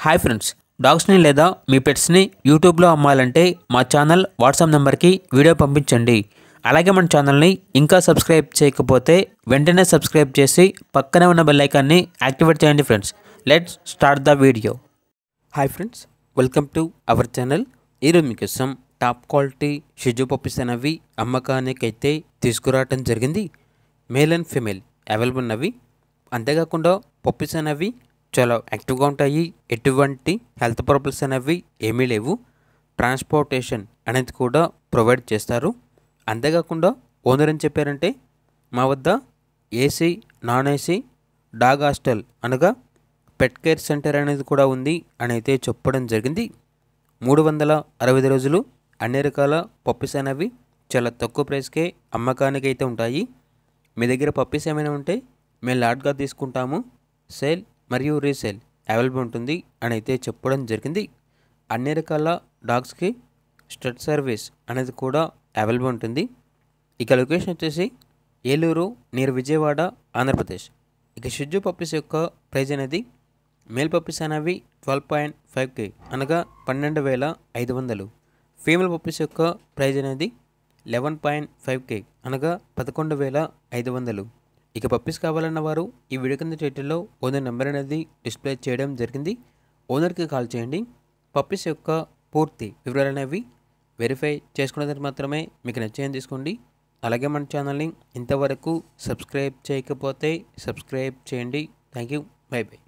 Hi friends, డాగ్స్ని లేదా మీ పెట్స్ని యూట్యూబ్లో అమ్మాలంటే మా ఛానల్ వాట్సాప్ నెంబర్కి వీడియో పంపించండి. అలాగే మన ఛానల్ని ఇంకా సబ్స్క్రైబ్ చేయకపోతే వెంటనే సబ్స్క్రైబ్ చేసి పక్కనే ఉన్న బెల్ ఐకాన్ని యాక్టివేట్ చేయండి friends. Let's start the video. Hi friends, welcome to our channel. ఈరోజు మీకోసం టాప్ క్వాలిటీ షిజు పప్పీస్ అనేవి అమ్మకానికైతే తీసుకురావటం జరిగింది. మేల్ అండ్ ఫీమేల్ అవైలబుల్ ఉన్నవి. అంతేకాకుండా పప్పీస్ అనేవి చాలా యాక్టివ్గా ఉంటాయి. ఎటువంటి హెల్త్ ప్రాబ్లమ్స్ అనేవి ఏమీ లేవు. ట్రాన్స్పోర్టేషన్ అనేది కూడా ప్రొవైడ్ చేస్తారు. అంతేకాకుండా ఓనర్ ఏం చెప్పారంటే, మా వద్ద AC, non AC, dog hostel అనగా పెట్ కేర్ సెంటర్ అనేది కూడా ఉంది అని అయితే చెప్పడం జరిగింది. 365 రోజులు అన్ని రకాల పప్పీస్ అనేవి చాలా తక్కువ ప్రైస్కే అమ్మకానికి అయితే ఉంటాయి. మీ దగ్గర పప్పీస్ ఏమైనా ఉంటే మేము లాట్గా తీసుకుంటాము. సేల్ మరియు రీసేల్ అవైలబుల్ ఉంటుంది అని అయితే చెప్పడం జరిగింది. అన్ని రకాల డాగ్స్కి స్టడ్ సర్వీస్ అనేది కూడా అవైలబుల్ ఉంటుంది. ఇక లొకేషన్ వచ్చేసి ఏలూరు నియర్ విజయవాడ, ఆంధ్రప్రదేశ్. ఇక షిజు పప్పీస్ యొక్క ప్రైజ్ అనేది మేల్ పప్పీస్ అనేవి 12.5K అనగా 12,500. ఫీమేల్ పప్పీస్ యొక్క ప్రైజ్ అనేది 11.5K అనగా 11,500. ఇక పప్పీస్ కావాలన్న వారు ఈ వీడియో కింద టైటిల్లో ఓనర్ నెంబర్ అనేది డిస్ప్లే చేయడం జరిగింది. ఓనర్కి కాల్ చేయండి. పప్పీస్ యొక్క పూర్తి వివరాలు అనేవి వెరిఫై చేసుకున్న తర్వాత మాత్రమే మీకు నచ్చేయని తీసుకోండి. అలాగే మన ఛానల్ని ఇంతవరకు సబ్స్క్రైబ్ చేయకపోతే సబ్స్క్రైబ్ చేయండి. Thank you. By by.